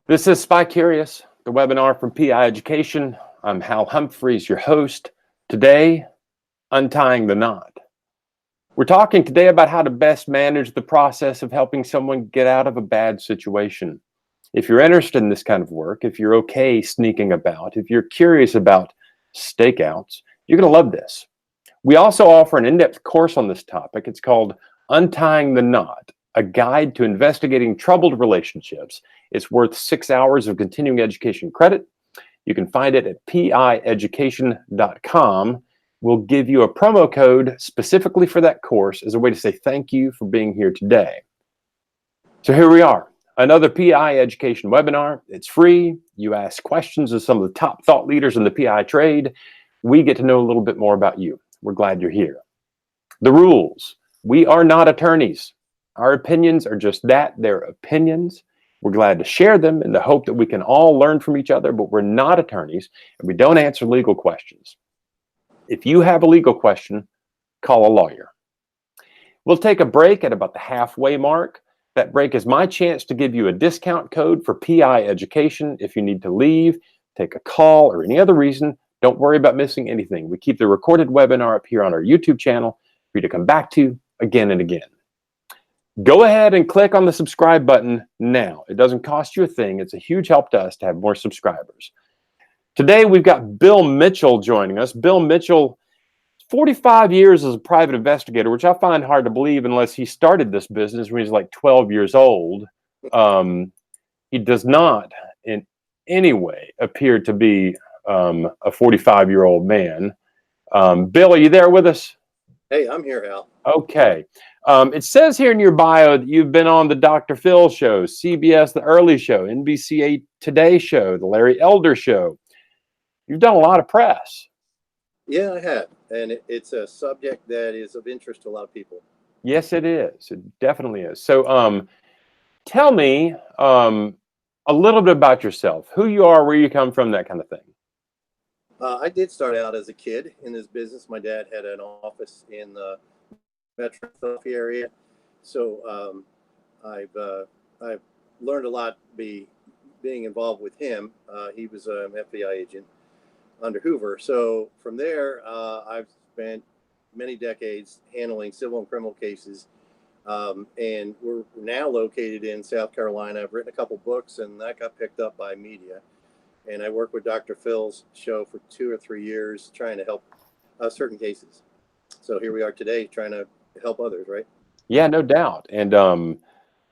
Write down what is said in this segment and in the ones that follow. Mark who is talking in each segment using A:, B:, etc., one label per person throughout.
A: This is Spy Curious, the webinar from PI Education. I'm Hal Humphreys, your host. Today, Untying the Knot. We're talking today about how to best manage the process of helping someone get out of a bad situation. If you're interested in this kind of work, if you're okay sneaking about, if you're curious about stakeouts, you're going to love this. We also offer an in-depth course on this topic. It's called Untying the Knot, a guide to investigating troubled relationships. It's worth 6 hours of continuing education credit. You can find it at pieducation.com. We'll give you a promo code specifically for that course as a way to say thank you for being here today. So here we are, another PI education webinar. It's free. You ask questions of some of the top thought leaders in the PI trade. We get to know a little bit more about you. We're glad you're here. The rules. We are not attorneys. Our opinions are just that, they're opinions. We're glad to share them in the hope that we can all learn from each other, but we're not attorneys and we don't answer legal questions. If you have a legal question, call a lawyer. We'll take a break at about the halfway mark. That break is my chance to give you a discount code for PI education. If you need to leave, take a call, or any other reason, don't worry about missing anything. We keep the recorded webinar up here on our YouTube channel for you to come back to again and again. Go ahead and click on the subscribe button now. It doesn't cost you a thing. It's a huge help to us to have more subscribers. Today, we've got Bill Mitchell joining us. Bill Mitchell, 45 years as a private investigator, which I find hard to believe unless he started this business when he was like 12 years old. He does not in any way appear to be a 45-year-old man. Bill, are you there with us?
B: Hey, I'm here, Hal.
A: Okay. It says here in your bio that you've been on the Dr. Phil show, CBS The Early Show, NBC Today Show, the Larry Elder Show. You've done a lot of press.
B: Yeah, I have. And it's a subject that is of interest to a lot of people.
A: Yes, it is. It definitely is. So tell me a little bit about yourself, who you are, where you come from, that kind of thing.
B: I did start out as a kid in this business. My dad had an office in the Metro Philadelphia area. So I've learned a lot being involved with him. He was an FBI agent under Hoover. So from there, I've spent many decades handling civil and criminal cases. And we're now located in South Carolina. I've written a couple books, and that got picked up by media. And I worked with Dr. Phil's show for 2 or 3 years trying to help certain cases. So here we are today trying to help others, right?
A: Yeah, no doubt. And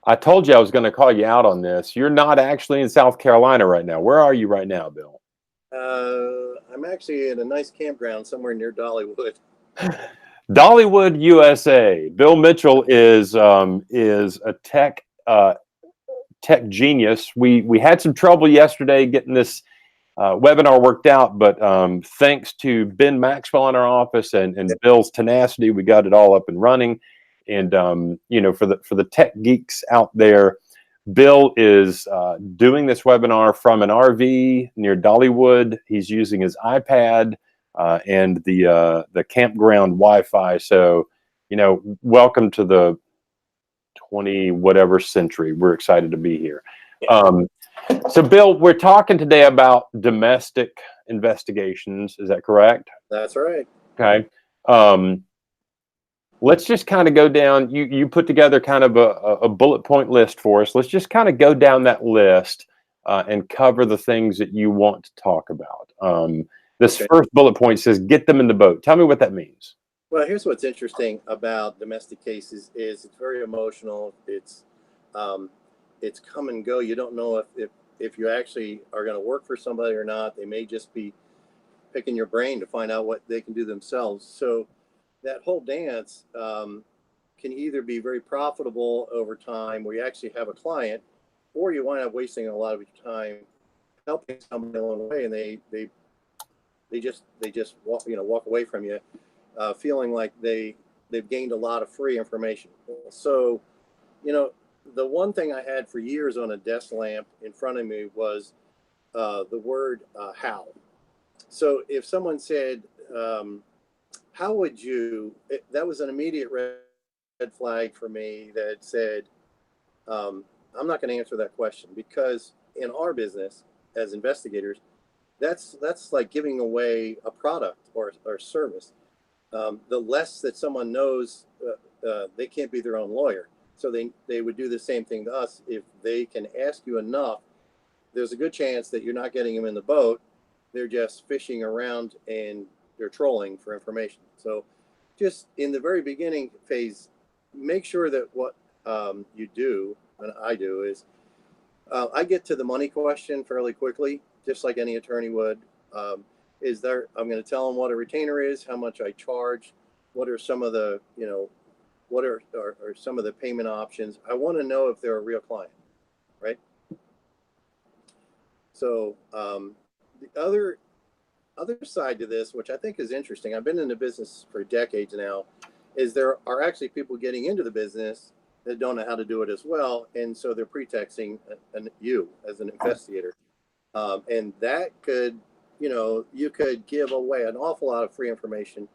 A: I told you I was going to call you out on this. You're not actually in South Carolina right now. Where are you right now, Bill?
B: I'm actually in a nice campground somewhere near Dollywood.
A: Dollywood, USA. Bill Mitchell is a tech genius. We had some trouble yesterday getting this webinar worked out, but thanks to Ben Maxwell in our office and Bill's tenacity, we got it all up and running. And you know, for the tech geeks out there, Bill is doing this webinar from an RV near Dollywood. He's using his iPad and the campground Wi-Fi. So, you know, welcome to the 20 whatever century. We're excited to be here. So, Bill, we're talking today about domestic investigations. Is that correct?
B: That's right.
A: Okay. Let's just kind of go down. You put together kind of a bullet point list for us. Let's just kind of go down that list and cover the things that you want to talk about. This first bullet point says, get them in the boat. Tell me what that means.
B: Well, here's what's interesting about domestic cases is it's very emotional. It's come and go. You don't know if you actually are going to work for somebody or not. They may just be picking your brain to find out what they can do themselves. So that whole dance can either be very profitable over time where you actually have a client, or you wind up wasting a lot of your time helping somebody along the way, and they just walk away from you feeling like they've gained a lot of free information. So, you know, the one thing I had for years on a desk lamp in front of me was the word how. So if someone said, how would you, that was an immediate red flag for me that said, I'm not going to answer that question, because in our business as investigators, that's like giving away a product or service. The less that someone knows, they can't be their own lawyer. So they would do the same thing to us. If they can ask you enough, there's a good chance that you're not getting them in the boat. They're just fishing around and they're trolling for information. So just in the very beginning phase, make sure that what you do, and I do, is I get to the money question fairly quickly, just like any attorney would. I'm going to tell them what a retainer is, how much I charge, what are some of the, what are some of the payment options. I want to know if they're a real client, right? So the other side to this, which I think is interesting, I've been in the business for decades now, is there are actually people getting into the business that don't know how to do it as well, and so they're pretexting you as an investigator, and that could, you could give away an awful lot of free information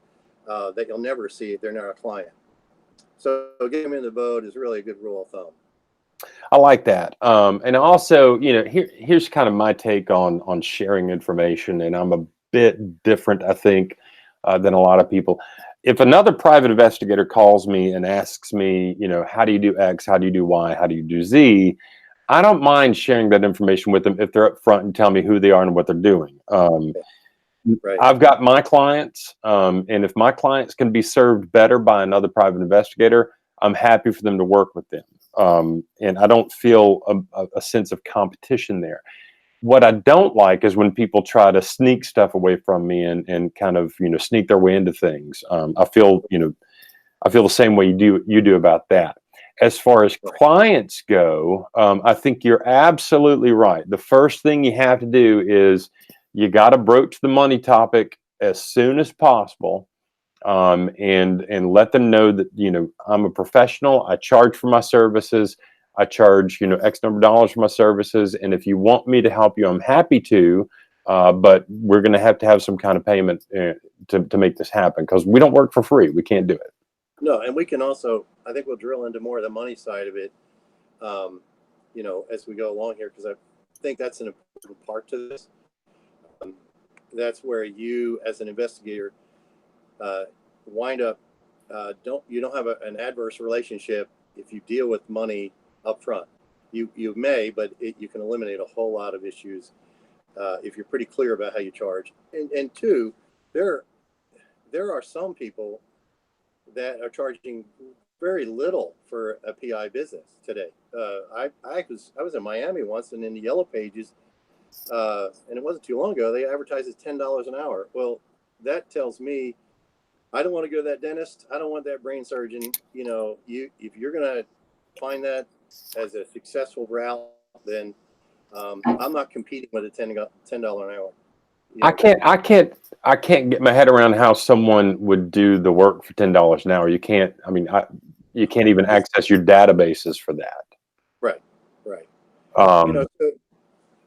B: that you'll never see if they're not a client. So getting them in the boat is really a good rule of thumb.
A: I like that. And also, here's kind of my take on sharing information, and I'm a bit different, I think, than a lot of people. If another private investigator calls me and asks me, how do you do X, how do you do Y, how do you do Z, I don't mind sharing that information with them if they're up front and tell me who they are and what they're doing.
B: Right.
A: I've got my clients, and if my clients can be served better by another private investigator, I'm happy for them to work with them. And I don't feel a sense of competition there. What I don't like is when people try to sneak stuff away from me and kind of, sneak their way into things. I feel the same way you do about that. As far as clients go, I think you're absolutely right. The first thing you have to do is you got to broach the money topic as soon as possible, and let them know that I'm a professional. I charge for my services. I charge X number of dollars for my services, and if you want me to help you, I'm happy to. But we're going to have some kind of payment to make this happen, because we don't work for free. We can't do it.
B: No, and we can also, I think we'll drill into more of the money side of it, as we go along here, because I think that's an important part to this. That's where you, as an investigator, wind up, you don't have an adverse relationship if you deal with money up front. You may, but you can eliminate a whole lot of issues if you're pretty clear about how you charge. And two, there are some people that are charging very little for a PI business today. I was in Miami once, and in the Yellow Pages, and it wasn't too long ago, they advertised as $10 an hour. Well, that tells me I don't want to go to that dentist. I don't want that brain surgeon. If you're going to find that as a successful route, then I'm not competing with a $10 an hour.
A: I can't get my head around how someone would do the work for $10 an hour. You can't. I mean, you can't even access your databases for that.
B: Right.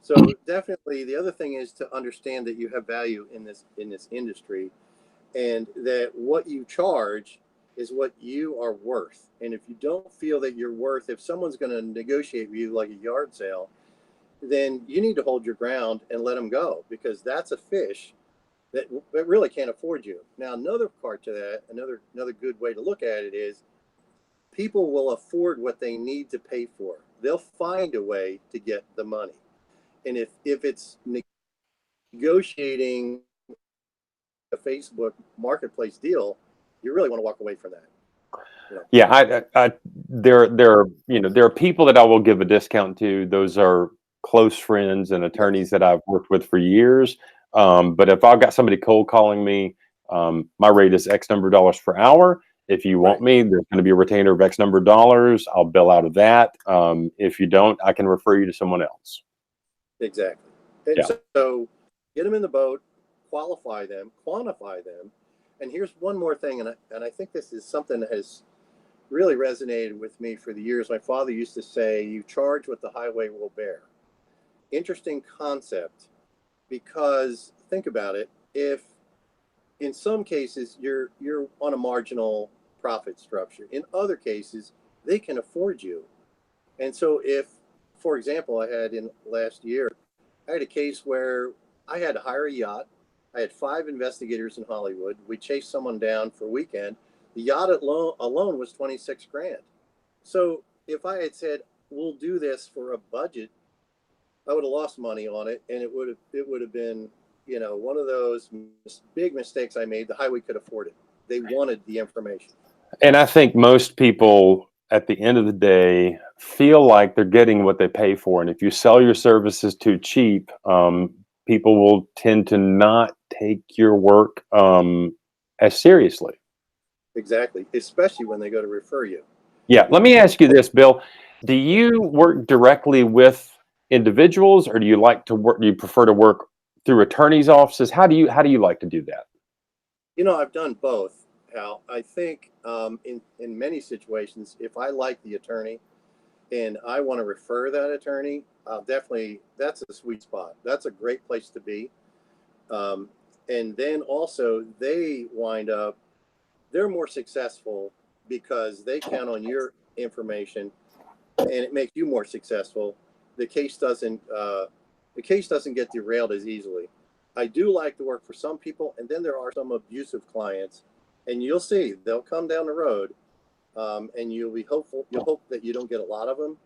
B: So definitely, the other thing is to understand that you have value in this industry, and that what you charge is what you are worth. And if you don't feel that you're worth, if someone's going to negotiate with you like a yard sale, then you need to hold your ground and let them go, because that's a fish that really can't afford you. Now, another part to that, another good way to look at it is people will afford what they need to pay for. They'll find a way to get the money. And if it's negotiating a Facebook marketplace deal, you really want to walk away from that.
A: Yeah, there are people that I will give a discount to. Those are close friends and attorneys that I've worked with for years. But if I've got somebody cold calling me, my rate is X number of dollars per hour. If you want me, there's going to be a retainer of X number of dollars. I'll bill out of that. If you don't, I can refer you to someone else.
B: Exactly. And so get them in the boat, qualify them, quantify them. And here's one more thing, and I think this is something that has really resonated with me for the years. My father used to say, "You charge what the highway will bear." Interesting concept, because think about it. If in some cases you're on a marginal profit structure, in other cases they can afford you. And so if for example, I had in last year, I had a case where I had to hire a yacht. I had 5 investigators in Hollywood. We chased someone down for a weekend. The yacht alone was 26 grand. So if I had said, we'll do this for a budget, I would have lost money on it, and it would have been, one of those big mistakes I made. The highway could afford it. They wanted the information.
A: And I think most people at the end of the day feel like they're getting what they pay for. And if you sell your services too cheap, people will tend to not take your work as seriously.
B: Exactly, especially when they go to refer you.
A: Yeah. Let me ask you this, Bill. Do you work directly with individuals, or do you like to work? Do you prefer to work through attorneys' offices? How do you like to do that?
B: I've done both, Hal. I think in many situations, if I like the attorney and I want to refer that attorney, definitely that's a sweet spot. That's a great place to be. Um, and then also they're more successful because they count on your information, and it makes you more successful. The case doesn't get derailed as easily. I do like to work for some people, and then there are some abusive clients, and you'll see they'll come down the road, and you'll be hopeful. You'll hope that you don't get a lot of them,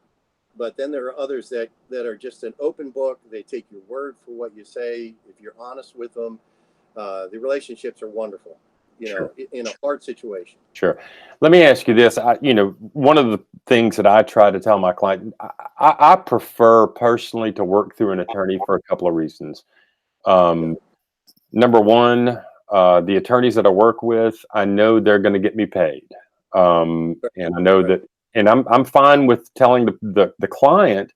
B: but then there are others that are just an open book. They take your word for what you say. If you're honest with them, the relationships are wonderful.
A: Sure.
B: In a hard situation.
A: Sure. Let me ask you this. One of the things that I try to tell my client, I prefer personally to work through an attorney for a couple of reasons. Um, Number one, the attorneys that I work with, I know they're going to get me paid, and I know
B: Right.
A: that, and I'm fine with telling the client,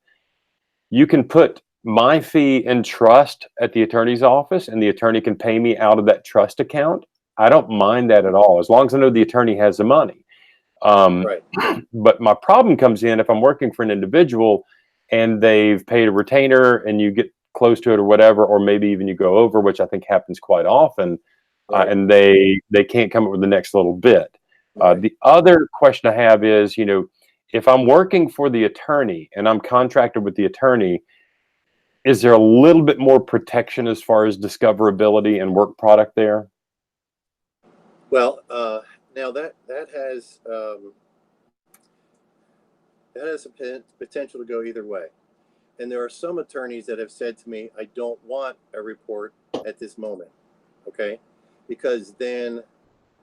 A: you can put my fee in trust at the attorney's office, and the attorney can pay me out of that trust account. I don't mind that at all, as long as I know the attorney has the money. Um,
B: Right.
A: but my problem comes in if I'm working for an individual and they've paid a retainer and you get close to it or whatever, or maybe even you go over, which I think happens quite often,
B: Right.
A: and they can't come up with the next little bit.
B: Right.
A: The other question I have is, if I'm working for the attorney and I'm contracted with the attorney, is there a little bit more protection as far as discoverability and work product there?
B: Well, now that has a potential to go either way. And there are some attorneys that have said to me, I don't want a report at this moment. Okay. Because then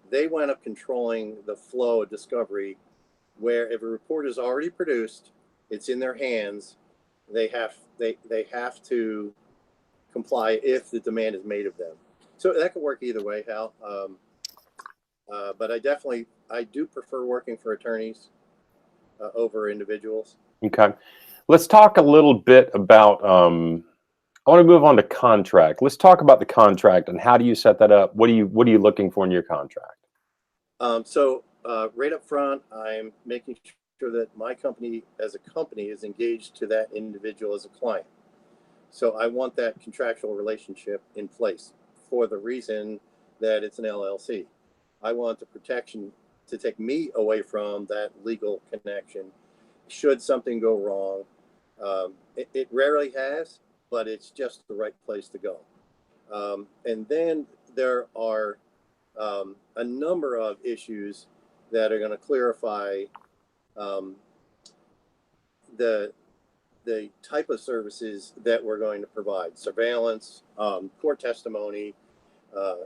B: they wind up controlling the flow of discovery, where if a report is already produced, it's in their hands, they have to comply if the demand is made of them. So that could work either way, Hal. But I do prefer working for attorneys over individuals.
A: Okay. Let's talk a little bit about, I want to move on to contract. Let's talk about the contract and how do you set that up? What are you looking for in your contract?
B: So right up front, I'm making sure that my company as a company is engaged to that individual as a client. So I want that contractual relationship in place for the reason that it's an LLC. I want the protection to take me away from that legal connection should something go wrong. It rarely has, but it's just the right place to go. And then there are a number of issues that are going to clarify um, the the type of services that we're going to provide: surveillance, court testimony,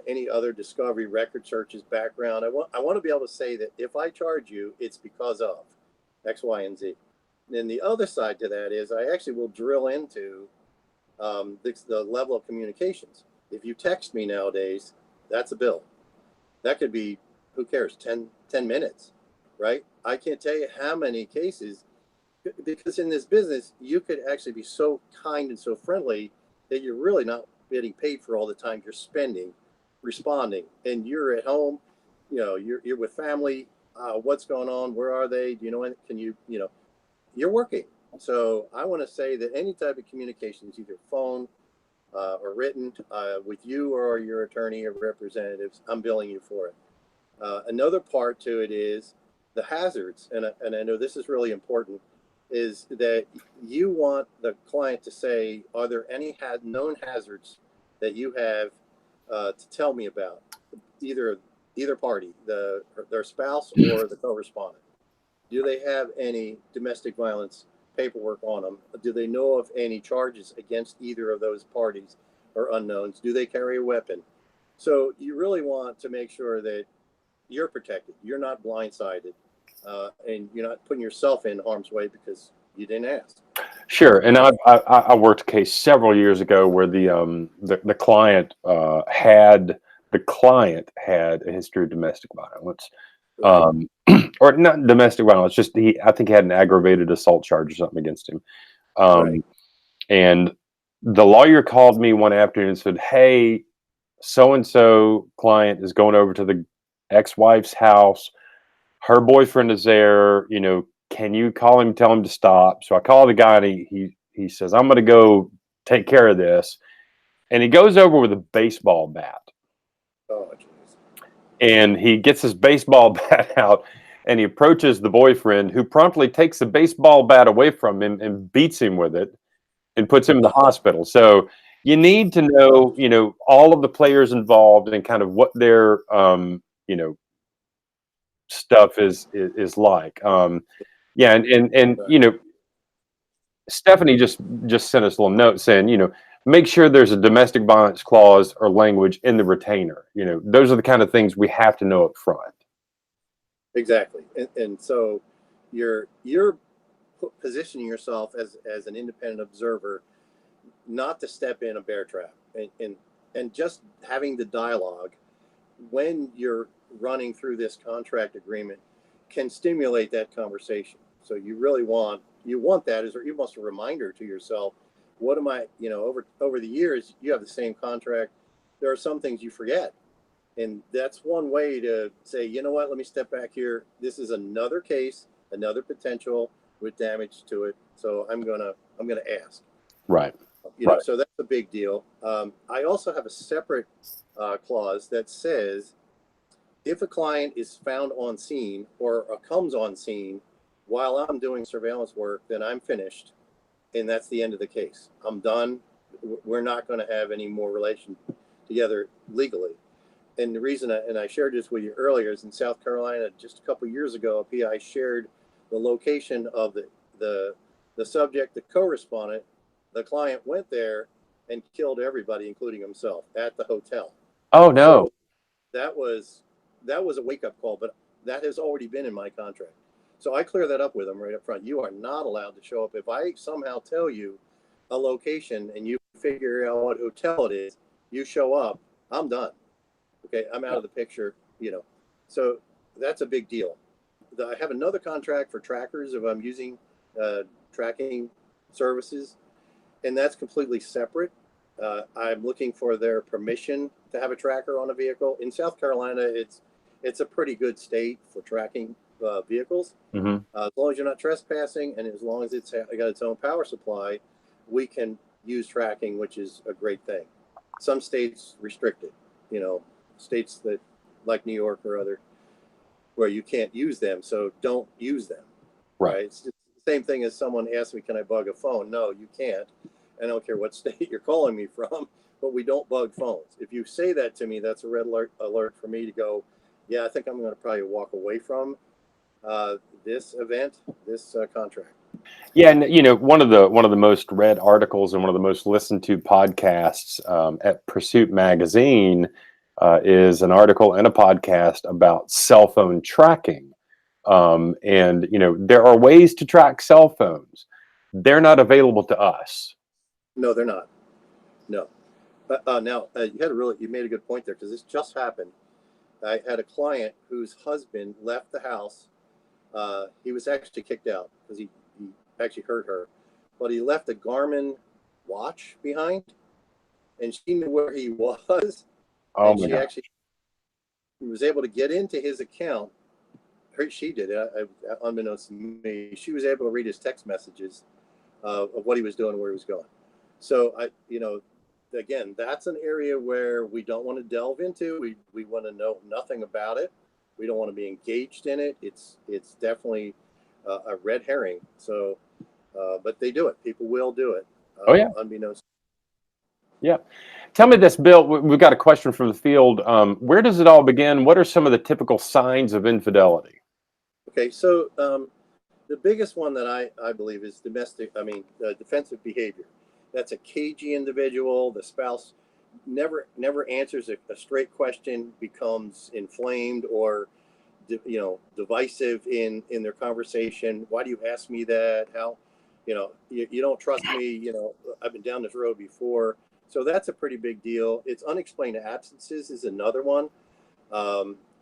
B: any other discovery, record searches, background. I want to be able to say that if I charge you, it's because of X, Y, and Z. And then the other side to that is I actually will drill into the level of communications. If you text me nowadays, that's a bill. That could be, who cares, 10 minutes, right? I can't tell you how many cases, because in this business, you could actually be so kind and so friendly that you're really not getting paid for all the time you're spending responding. And you're at home, you're with family. What's going on? Where are they? Do you know? Can you're working. So I want to say that any type of communication is either phone or written with you or your attorney or representatives, I'm billing you for it. Another part to it is the hazards, and I know this is really important. is that you want the client to say, are there any known hazards that you have to tell me about? Either party, their spouse or the co-respondent. Do they have any domestic violence paperwork on them? Do they know of any charges against either of those parties or unknowns? Do they carry a weapon? So you really want to make sure that you're protected. You're not blindsided, and you're not putting yourself in harm's way because you didn't ask.
A: Sure, and I worked a case several years ago where the client had a history of domestic violence,
B: Right.
A: or not domestic violence. Just I think he had an aggravated assault charge or something against him,
B: Right.
A: and the lawyer called me one afternoon and said, "Hey, so and so client is going over to the ex-wife's house. Her boyfriend is there. Can you call him, tell him to stop?" So I call the guy, and he says, "I'm going to go take care of this." And he goes over with a baseball bat,
B: Oh, geez.
A: and he gets his baseball bat out, and he approaches the boyfriend, who promptly takes the baseball bat away from him and beats him with it and puts him in the hospital. So you need to know, all of the players involved and kind of what their, stuff is like. Yeah, and Stephanie just sent us a little note saying, make sure there's a domestic violence clause or language in the retainer. Those are the kind of things we have to know up front.
B: Exactly. And so you're positioning yourself as an independent observer, not to step in a bear trap, and just having the dialogue when you're running through this contract agreement can stimulate that conversation. So you really want that as almost a reminder to yourself. What am I, over the years, you have the same contract. There are some things you forget. And that's one way to say, you know what, let me step back here. This is another case, another potential with damage to it. So I'm gonna ask.
A: Right.
B: So that's a big deal. I also have a separate clause that says if a client is found on scene or comes on scene while I'm doing surveillance work, then I'm finished, and that's the end of the case. I'm done. We're not going to have any more relation together legally. And the reason, and I shared this with you earlier, is in South Carolina just a couple of years ago, a PI shared the location of the subject, the co-respondent. The client went there and killed everybody, including himself, at the hotel.
A: Oh no.
B: So that was a wake-up call, but that has already been in my contract. So I clear that up with them right up front. You are not allowed to show up. If I somehow tell you a location and you figure out what hotel it is, you show up, I'm done. Okay, I'm out of the picture, So that's a big deal. I have another contract for trackers if I'm using tracking services, and that's completely separate. I'm looking for their permission to have a tracker on a vehicle. In South Carolina, it's a pretty good state for tracking vehicles.
A: Mm-hmm.
B: As long as you're not trespassing, and as long as it's got its own power supply, we can use tracking, which is a great thing. Some states restrict it. States that like New York or other where you can't use them, so don't use them. Right? It's the same thing as someone asked me, "Can I bug a phone?" No, you can't. I don't care what state you're calling me from, but we don't bug phones. If you say that to me, that's a red alert for me to go, yeah, I think I'm going to probably walk away from this event, this contract.
A: Yeah, and one of the most read articles and one of the most listened to podcasts at Pursuit Magazine is an article and a podcast about cell phone tracking. And there are ways to track cell phones. They're not available to us.
B: No, they're not. No. Now you made a good point there, because this just happened. I had a client whose husband left the house. He was actually kicked out because he actually hurt her, but he left a Garmin watch behind, and she knew where he was,
A: Oh
B: and
A: my
B: she
A: God.
B: actually was able to get into his account. She did it, unbeknownst to me. She was able to read his text messages of what he was doing, where he was going. So again, that's an area where we don't want to delve into. We want to know nothing about it. We don't want to be engaged in it. It's definitely a red herring. So But they do it. People will do it.
A: Oh yeah.
B: Unbeknownst.
A: Yeah. Tell me this, Bill. We've got a question from the field. Where does it all begin? What are some of the typical signs of infidelity?
B: Okay, so the biggest one that I believe is defensive behavior. That's a cagey individual. The spouse never answers a straight question, becomes inflamed or divisive in their conversation. Why do you ask me that? How, you don't trust me. I've been down this road before. So that's a pretty big deal. It's unexplained absences is another one.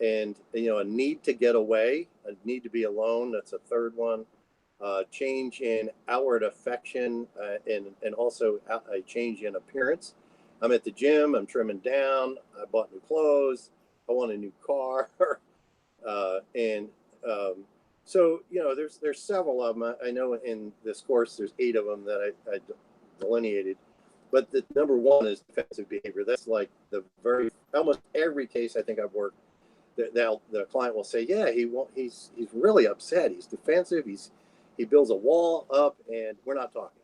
B: And a need to get away, a need to be alone. That's a third one. Change in outward affection, and also a change in appearance. I'm at the gym. I'm trimming down. I bought new clothes. I want a new car. And so there's several of them. I know in this course there's 8 of them that I delineated. But the number one is defensive behavior. That's like almost every case I think I've worked. The client will say, yeah, he's really upset. He's defensive. He builds a wall up, and we're not talking.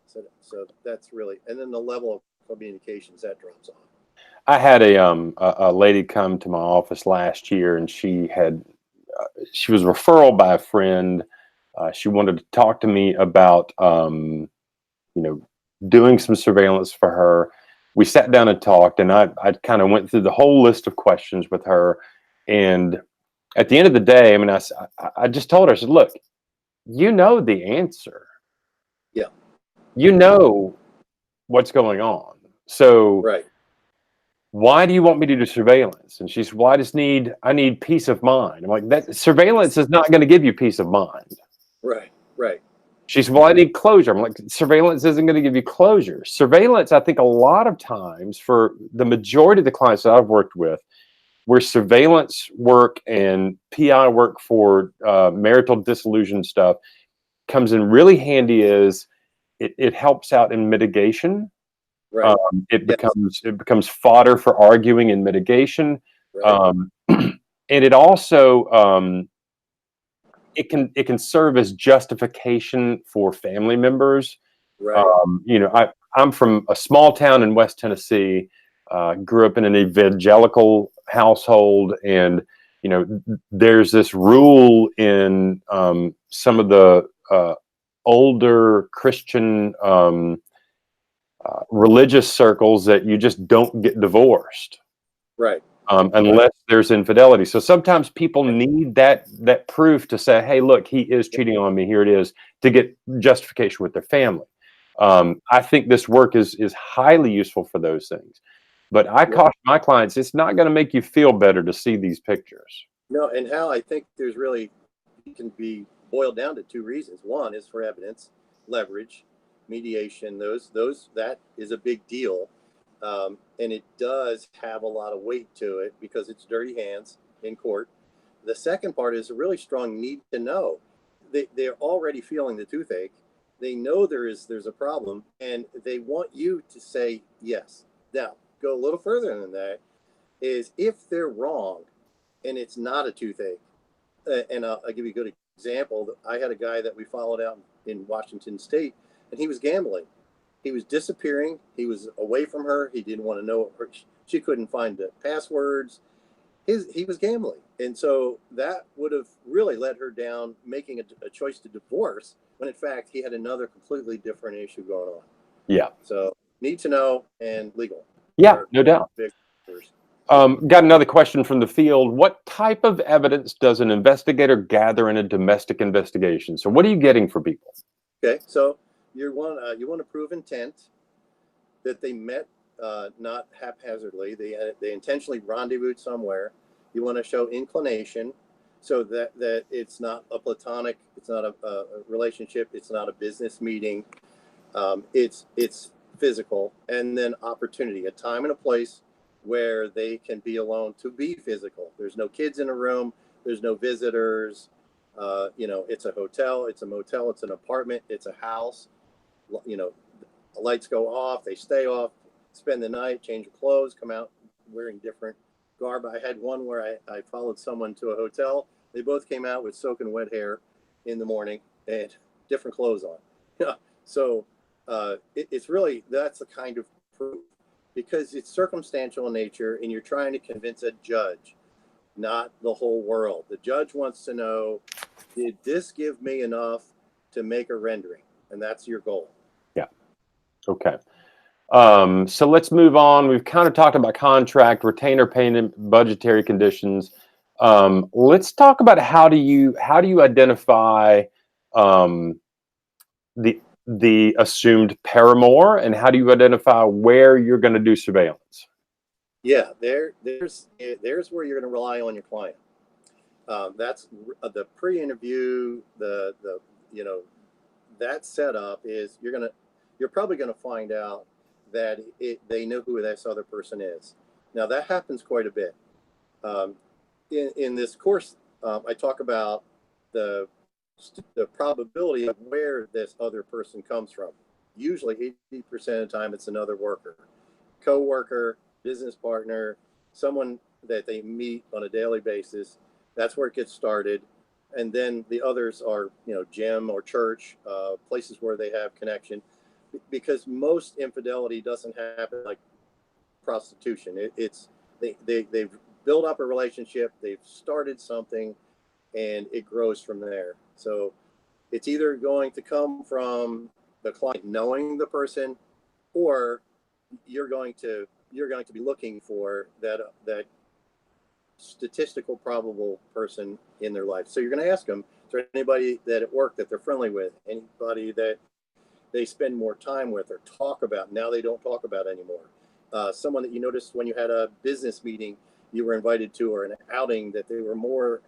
B: So that's really, and then the level of communications that drops off.
A: I had a lady come to my office last year, and she was a referral by a friend. She wanted to talk to me about doing some surveillance for her. We sat down and talked, and I kind of went through the whole list of questions with her. And at the end of the day, I mean, I just told her, I said, look, you know the answer.
B: Yeah.
A: You know what's going on. So
B: right.
A: Why do you want me to do surveillance? And she said, well, I need peace of mind. I'm like, that surveillance is not going to give you peace of mind.
B: Right.
A: She said, well, I need closure. I'm like, surveillance isn't going to give you closure. Surveillance, I think a lot of times for the majority of the clients that I've worked with, where surveillance work and PI work for marital dissolution stuff comes in really handy is it helps out in mitigation.
B: Right.
A: It becomes fodder for arguing and mitigation.
B: Right.
A: And it also it can serve as justification for family members.
B: Right.
A: I'm from a small town in West Tennessee. Grew up in an evangelical household, and there's this rule in some of the older Christian religious circles that you just don't get divorced.
B: Right.
A: Unless there's infidelity. So sometimes people need that proof to say, hey, look, he is cheating on me. Here it is, to get justification with their family. I think this work is highly useful for those things. But I caution my clients, it's not going to make you feel better to see these pictures.
B: No, and Hal, I think it can be boiled down to 2 reasons. One is for evidence, leverage, mediation. That is a big deal. And it does have a lot of weight to it because it's dirty hands in court. The second part is a really strong need to know. They're already feeling the toothache. They know there's a problem, and they want you to say yes. Now, go a little further than that, is if they're wrong and it's not a toothache, and I'll give you a good example. I had a guy that we followed out in Washington State, and he was gambling. He was disappearing. He was away from her. He didn't want to know her. She couldn't find the passwords. He was gambling. And so that would have really led her down making a choice to divorce when in fact he had another completely different issue going on.
A: Yeah.
B: So need to know and legal.
A: Yeah, no doubt. Got another question from the field. What type of evidence does an investigator gather in a domestic investigation? So what are you getting for people?
B: Okay, so you want to prove intent, that they met not haphazardly. They intentionally rendezvoused somewhere. You want to show inclination, so that it's not a platonic, it's not a relationship, it's not a business meeting. It's physical, and then opportunity, a time and a place where they can be alone to be physical. There's no kids in a room. There's no visitors. It's a hotel, it's a motel, it's an apartment, it's a house. The lights go off, they stay off, spend the night, change of clothes, come out wearing different garb. I had one where I followed someone to a hotel. They both came out with soaking wet hair in the morning and different clothes on. So it's really, that's the kind of proof, because it's circumstantial in nature and you're trying to convince a judge, not the whole world. The judge wants to know, did this give me enough to make a rendering? And that's your goal.
A: Yeah. Okay. So let's move on. We've kind of talked about contract, retainer payment, budgetary conditions. Let's talk about how do you identify um, the assumed paramour, and how do you identify where you're going to do surveillance?
B: Yeah, there's where you're going to rely on your client. That's the pre-interview. The you know that setup is you're probably gonna find out that they know who this other person is. Now that happens quite a bit. Um, in this course, I talk about the the probability of where this other person comes from. Usually, 80% of the time, it's another worker, co-worker, business partner, someone that they meet on a daily basis. That's where it gets started, and then the others are, gym or church, places where they have connection, because most infidelity doesn't happen like prostitution. It's they've built up a relationship, they've started something, and it grows from there. So it's either going to come from the client knowing the person, or you're going to be looking for that statistical probable person in their life. So you're going to ask them, is there anybody that at work that they're friendly with, anybody that they spend more time with or talk about now they don't talk about anymore, someone that you noticed when you had a business meeting you were invited to, or an outing, that they were more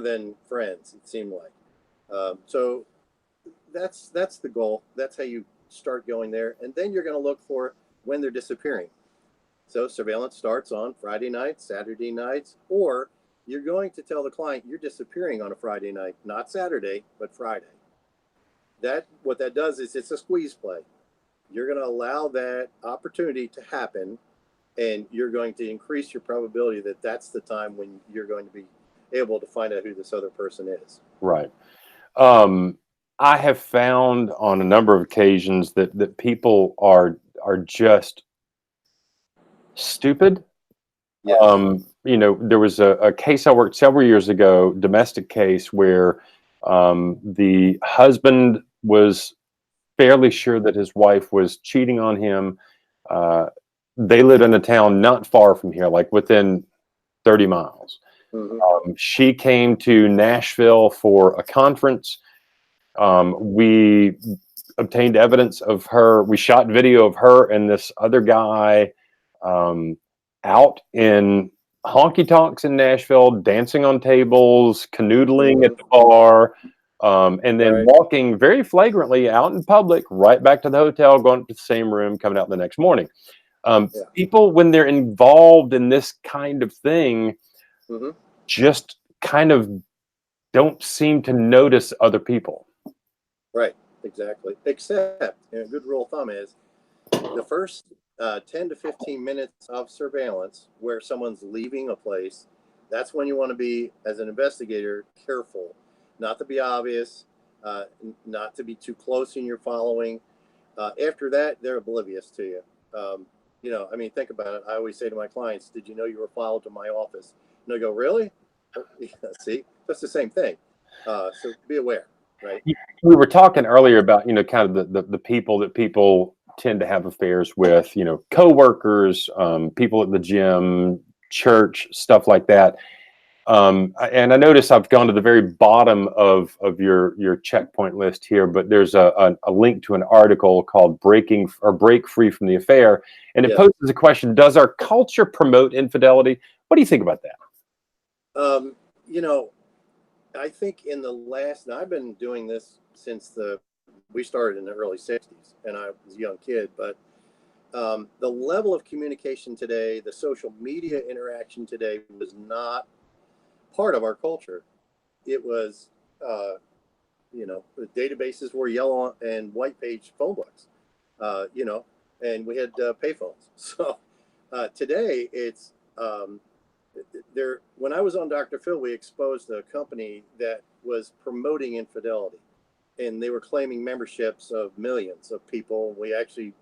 B: than friends, it seemed like. So that's the goal. That's how you start going there, and then you're going to look for when they're disappearing. So surveillance starts on Friday nights, Saturday nights, or you're going to tell the client you're disappearing on a Friday night, not Saturday, but Friday. That what that does is it's a squeeze play. You're going to allow that opportunity to happen, and you're going to increase your probability that that's the time when you're going to be able to find out who this other person is.
A: Right. I have found on a number of occasions that people are just stupid.
B: Yes.
A: There was a case I worked several years ago, domestic case, where the husband was fairly sure that his wife was cheating on him. Uh, they lived in a town not far from here, like within 30 miles.
B: Mm-hmm.
A: She came to Nashville for a conference. We obtained evidence of her. We shot video of her and this other guy um, out in honky tonks in Nashville, dancing on tables, canoodling at
B: Mm-hmm.
A: the bar, and then
B: Right.
A: walking very flagrantly out in public, right back to the hotel, going to the same room, coming out the next morning.
B: Yeah.
A: People, when they're involved in this kind of thing,
B: Mm-hmm.
A: just kind of don't seem to notice other people.
B: Right. Exactly. Except, a good rule of thumb is the first 10 to 15 minutes of surveillance where someone's leaving a place. That's when you want to be, as an investigator, careful, not to be obvious, not to be too close in your following. After that, they're oblivious to you. I mean, think about it. I always say to my clients, "Did you know you were followed to my office?" And they go, "Really?" Oh, yeah, see, that's the same thing. So be aware, right?
A: We were talking earlier about, kind of the people that people tend to have affairs with, coworkers, people at the gym, church, stuff like that. And I notice I've gone to the very bottom of your checkpoint list here, but there's a link to an article called "Breaking or Break Free from the Affair," and it
B: Yeah.
A: poses a question: does our culture promote infidelity? What do you think about that?
B: Um, you know, I think in the last, now I've been doing this since we started in the early 60s and I was a young kid, but the level of communication today, the social media interaction today was not part of our culture. It was, the databases were yellow and white page phone books, uh, you know, and we had payphones. So today it's, there. When I was on Dr. Phil, we exposed a company that was promoting infidelity, and they were claiming memberships of millions of people. We actually,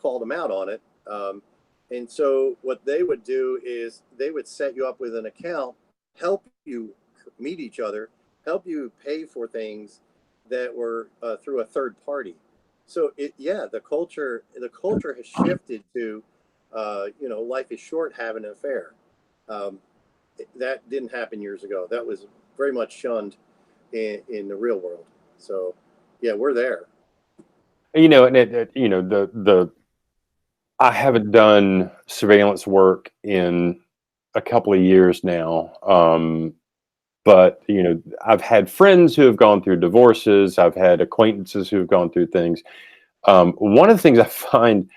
B: called them out on it. And so what they would do is they would set you up with an account, help you meet each other, help you pay for things that were through a third party. So the culture has shifted to, life is short, have an affair. Um, that didn't happen years ago. That was very much shunned in the real world. So, yeah, we're there.
A: And the I haven't done surveillance work in a couple of years now. But I've had friends who have gone through divorces. I've had acquaintances who have gone through things. One of the things I find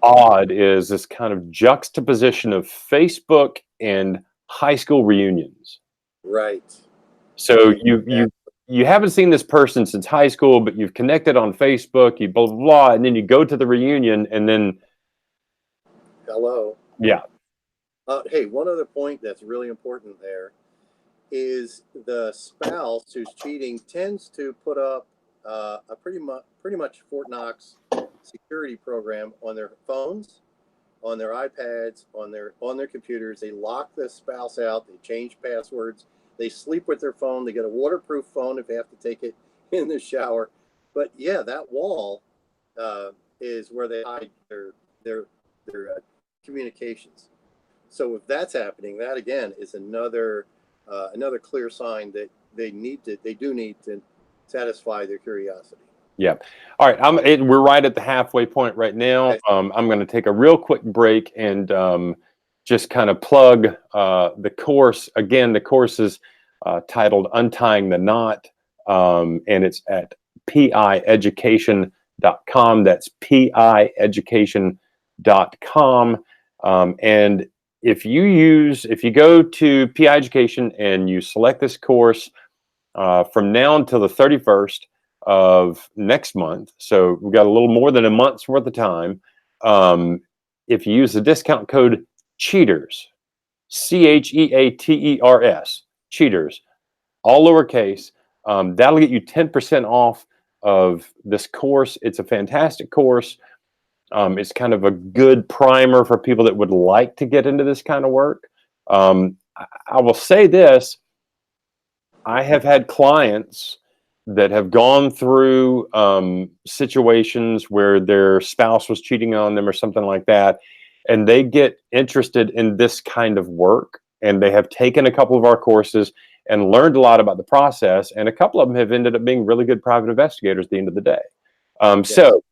A: odd is this kind of juxtaposition of Facebook and high school reunions.
B: Right.
A: So you haven't seen this person since high school, but you've connected on Facebook, you blah blah blah, and then you go to the reunion, and then
B: hello.
A: Yeah.
B: Hey, one other point that's really important there is the spouse who's cheating tends to put up a pretty much Fort Knox security program on their phones, on their iPads, on their computers. They lock the spouse out. They change passwords. They sleep with their phone. They get a waterproof phone if they have to take it in the shower. But yeah, that wall is where they hide their communications. So if that's happening, that again is another clear sign that they do need to satisfy their curiosity.
A: Yeah. All right. We're right at the halfway point right now.
B: Okay.
A: I'm going to take a real quick break and just kind of plug the course. Again, the course is titled Untying the Knot, and it's at pieducation.com. That's pieducation.com. And if you go to PI Education and you select this course from now until the 31st of next month, so we've got a little more than a month's worth of time. If you use the discount code CHEATERS, CHEATERS, CHEATERS, all lowercase, that'll get you 10% off of this course. It's a fantastic course. It's kind of a good primer for people that would like to get into this kind of work. I will say this. I have had clients that have gone through situations where their spouse was cheating on them or something like that, and they get interested in this kind of work, and they have taken a couple of our courses and learned a lot about the process, and a couple of them have ended up being really good private investigators at the end of the day. So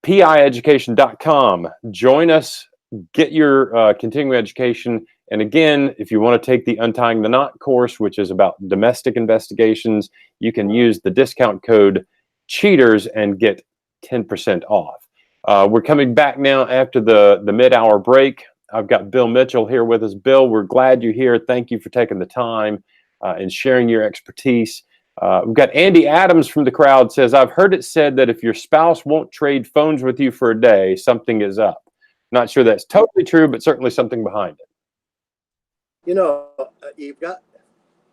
A: pieducation.com. Join us, get your continuing education. And again, if you want to take the Untying the Knot course, which is about domestic investigations, you can use the discount code CHEATERS and get 10% off. We're coming back now after the mid-hour break. I've got Bill Mitchell here with us. Bill, we're glad you're here. Thank you for taking the time and sharing your expertise. We've got Andy Adams from the crowd says, I've heard it said that if your spouse won't trade phones with you for a day, something is up. Not sure that's totally true, but certainly something behind it.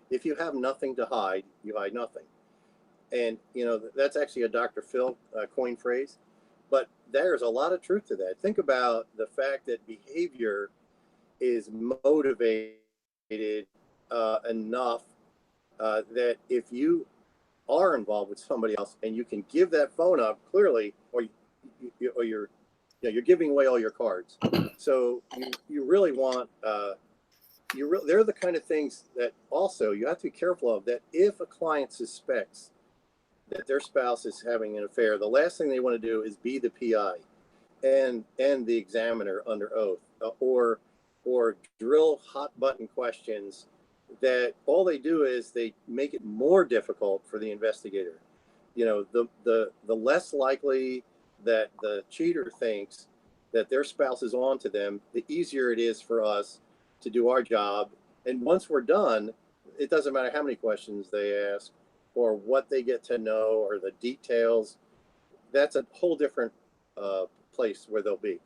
B: If you have nothing to hide, you hide nothing. And, that's actually a Dr. Phil coined phrase. But there's a lot of truth to that. Think about the fact that behavior is motivated enough that if you are involved with somebody else and you can give that phone up clearly, or you're giving away all your cards. So you really want they're the kind of things that also you have to be careful of, that if a client suspects that their spouse is having an affair, the last thing they want to do is be the PI and the examiner under oath, or drill hot button questions that all they do is they make it more difficult for the investigator. The less likely that the cheater thinks that their spouse is on to them, the easier it is for us to do our job. And once we're done, it doesn't matter how many questions they ask or what they get to know or the details. That's a whole different place where they'll be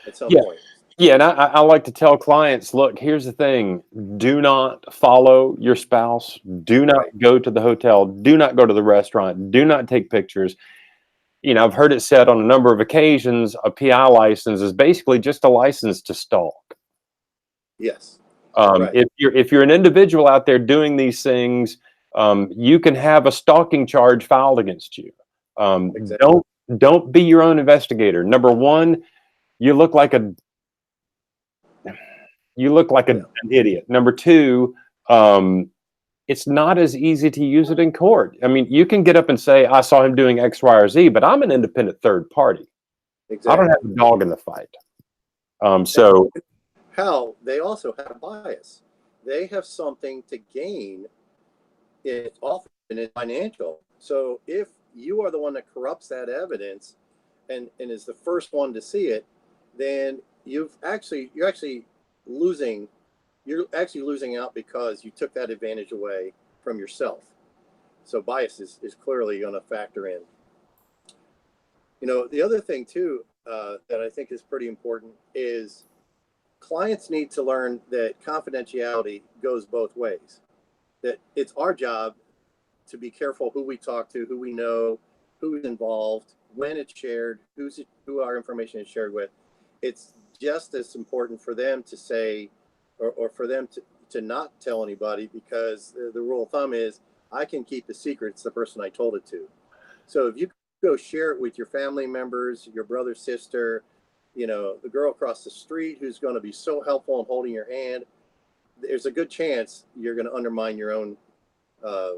B: at some point.
A: Yeah, and I like to tell clients, look, here's the thing. Do not follow your spouse. Do not
B: Right.
A: go to the hotel. Do not go to the restaurant. Do not take pictures. I've heard it said on a number of occasions, a PI license is basically just a license to stalk.
B: Yes. Right.
A: If you're an individual out there doing these things, you can have a stalking charge filed against you.
B: Exactly.
A: Don't be your own investigator. Number one, you look like a
B: Yeah.
A: an idiot. Number two, um, it's not as easy to use it in court. I mean, you can get up and say, I saw him doing X, Y, or Z, but I'm an independent third party. I don't have
B: Exactly.
A: a dog in the fight.
B: And
A: So,
B: how they also have bias. They have something to gain. It's often in financial. So if you are the one that corrupts that evidence and is the first one to see it, then you're actually losing out because you took that advantage away from yourself. So bias is clearly going to factor in. The other thing too that I think is pretty important is clients need to learn that confidentiality goes both ways. That it's our job to be careful who we talk to, who we know, who's involved, when it's shared, who our information is shared with. It's just as important for them to say, or for them to not tell anybody, because the rule of thumb is I can keep the secret. It's the person I told it to. So if you go share it with your family members, your brother, sister, the girl across the street who's going to be so helpful in holding your hand, there's a good chance you're going to undermine your own uh,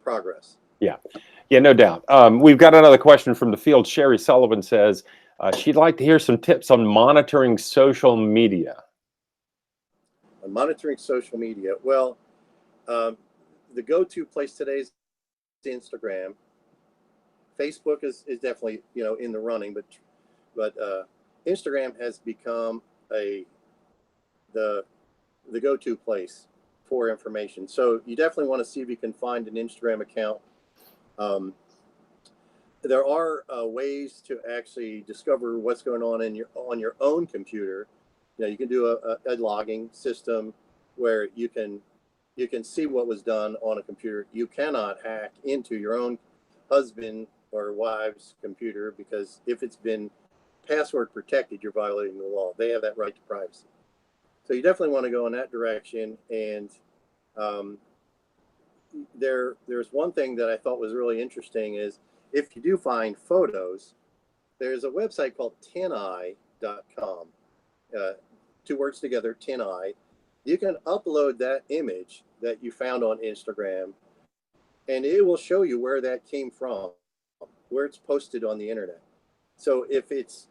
B: progress.
A: yeah. Yeah, no doubt. We've got another question from the field. Sherry Sullivan says she'd like to hear some tips on monitoring social media.
B: On monitoring social media, well, um, the go-to place today is Instagram. Facebook is definitely in the running, but Instagram has become a the the go-to place for information. So you definitely want to see if you can find an Instagram account. Um, there are ways to actually discover what's going on on your own computer. You can do a logging system where you can see what was done on a computer. You cannot hack into your own husband or wife's computer, because if it's been password protected, you're violating the law. They have that right to privacy. So you definitely want to go in that direction. And um, there's one thing that I thought was really interesting is if you do find photos, there's a website called tineye.com. Uh, two words together, tineye. You can upload that image that you found on Instagram, and it will show you where that came from, where it's posted on the internet. So if it's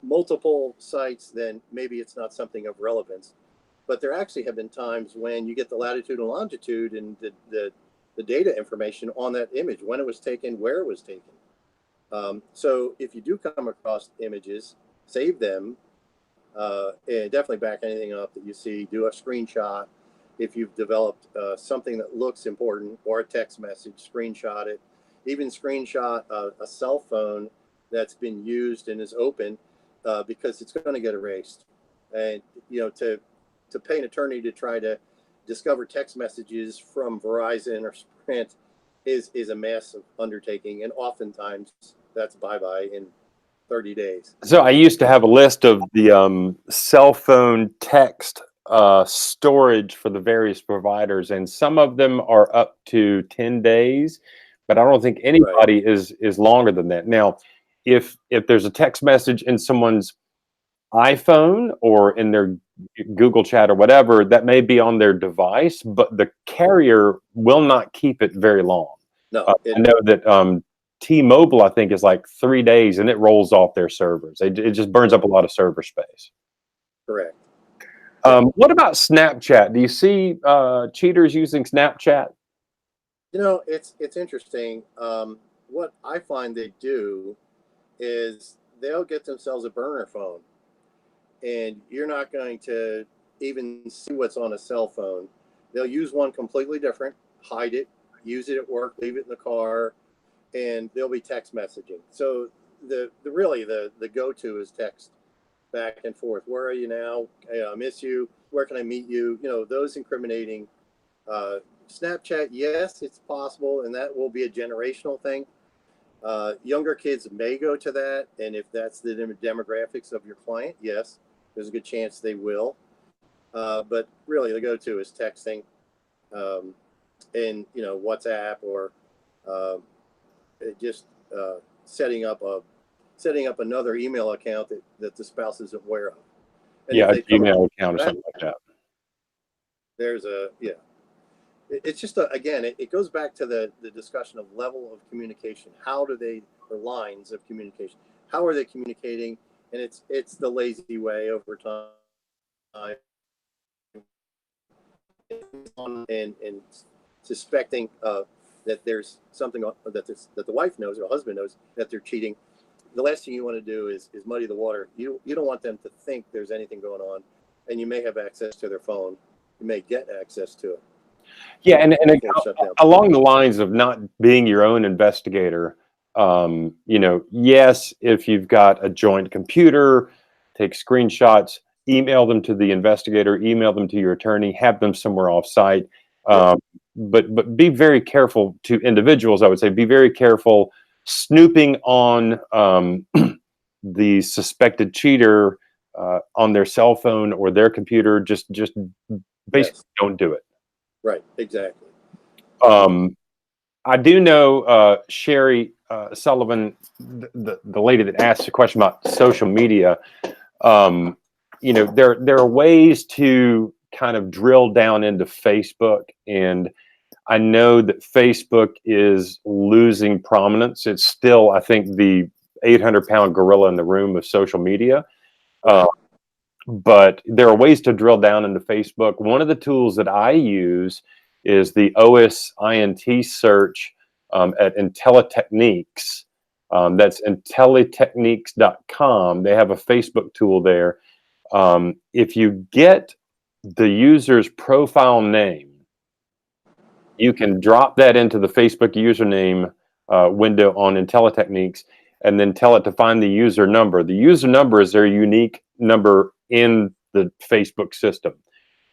B: multiple sites, then maybe it's not something of relevance. But there actually have been times when you get the latitude and longitude and the data information on that image, when it was taken, where it was taken. So if you do come across images, save them, and definitely back anything up that you see. Do a screenshot. If you've developed something that looks important, or a text message, screenshot it. Even screenshot a cell phone that's been used and is open, because it's going to get erased. And to pay an attorney to try to discover text messages from Verizon or Sprint is a massive undertaking, and oftentimes that's bye-bye in 30 days.
A: So I used to have a list of the cell phone text storage for the various providers, and some of them are up to 10 days, but I don't think
B: Right.
A: anybody is longer than that. Now, if there's a text message in someone's iPhone or in their Google Chat or whatever, that may be on their device, but the carrier will not keep it very long.
B: No,
A: I know that T-Mobile, I think, is like 3 days, and it rolls off their servers. It just burns up a lot of server space.
B: correct. Yeah.
A: What about Snapchat? Do you see cheaters using Snapchat?
B: It's interesting. What I find they do is they'll get themselves a burner phone, and you're not going to even see what's on a cell phone. They'll use one completely different, hide it, use it at work, leave it in the car, and they'll be text messaging. So the go to is text. back and forth. Where are you now? Hey, I miss you. Where can I meet you? You know, those incriminating. Snapchat, yes, it's possible, and that will be a generational thing. Younger kids may go to that, and if that's the demographics of your client, yes, there's a good chance they will. But really, the go-to is texting, and WhatsApp, or uh, just setting up another email account that the spouse isn't aware of. And if
A: Yeah, a
B: they come
A: Gmail account or
B: back,
A: something like that.
B: there's a yeah. It's just again, it goes back to the discussion of level of communication. How do they, or lines of communication? How are they communicating? And it's the lazy way over time, and suspecting that there's something that the wife knows or the husband knows that they're cheating. The last thing you want to do is muddy the water. You don't want them to think there's anything going on, and you may have access to their phone. You may get access to it.
A: Yeah, and
B: Before shutdown.
A: along the lines of not being your own investigator, yes, if you've got a joint computer, take screenshots, email them to the investigator, email them to your attorney, have them somewhere off site.
B: Yeah.
A: But be very careful to individuals. I would say be very careful snooping on the suspected cheater on their cell phone or their computer. Just basically
B: Yes.
A: don't do it.
B: Right. Exactly.
A: I do know Sherry Sullivan, the lady that asked a question about social media. There are ways to kind of drill down into Facebook, and I know that Facebook is losing prominence. It's still, I think, the 800-pound gorilla in the room of social media.
B: Right.
A: But there are ways to drill down into Facebook. One of the tools that I use is the OSINT search at IntelliTechniques. That's IntelliTechniques.com. They have a Facebook tool there. If you get the user's profile name, you can drop that into the Facebook username window on IntelliTechniques and then tell it to find the user number. The user number is their unique number in the Facebook system.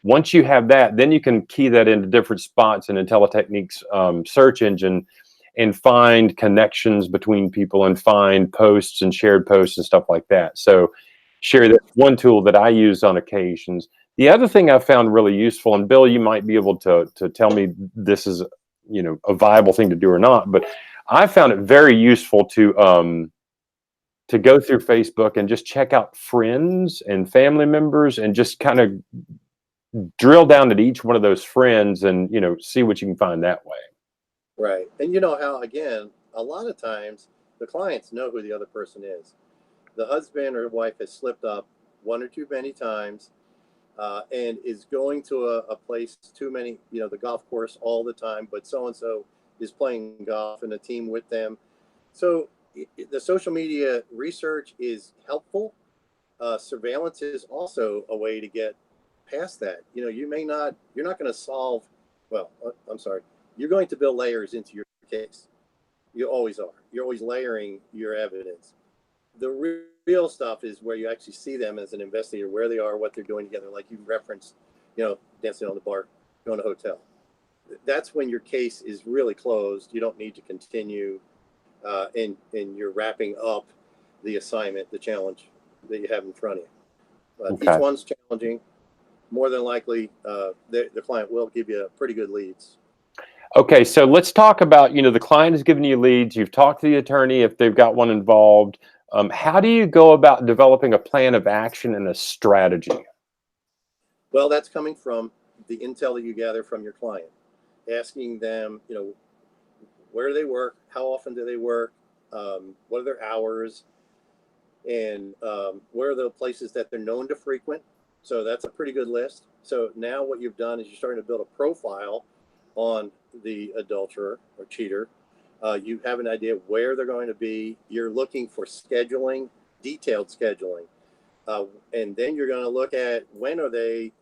A: Once you have that, then you can key that into different spots in IntelliTechniques search engine and find connections between people and find posts and shared posts and stuff like that. So share that one tool that I use on occasions. The other thing I found really useful, and Bill, you might be able to tell me this is a viable thing to do or not, but I found it very useful to go through Facebook and just check out friends and family members and just kind of drill down at each one of those friends and see what you can find that way.
B: Right. And you know how, again, a lot of times the clients know who the other person is. The husband or wife has slipped up one or too many times, and is going to a place too many, the golf course all the time, but so-and-so is playing golf and a team with them. So the social media research is helpful. Surveillance is also a way to get past that. You're not going to solve, well, I'm sorry, you're going to build layers into your case. You always are. You're always layering your evidence. The real stuff is where you actually see them as an investigator, where they are, what they're doing together, like you referenced, dancing on the bar, going to a hotel. That's when your case is really closed. You don't need to continue, and you're wrapping up the assignment, the challenge that you have in front of you. But
A: Okay.
B: each one's challenging. More than likely, the client will give you pretty good leads.
A: Okay, so let's talk about, the client has given you leads. You've talked to the attorney if they've got one involved. How do you go about developing a plan of action and a strategy?
B: Well, that's coming from the intel that you gather from your client, asking them, where do they work, how often do they work, what are their hours, and where are the places that they're known to frequent. So that's a pretty good list. So now what you've done is you're starting to build a profile on the adulterer or cheater. You have an idea of where they're going to be. You're looking for scheduling, detailed scheduling. And then you're going to look at when are they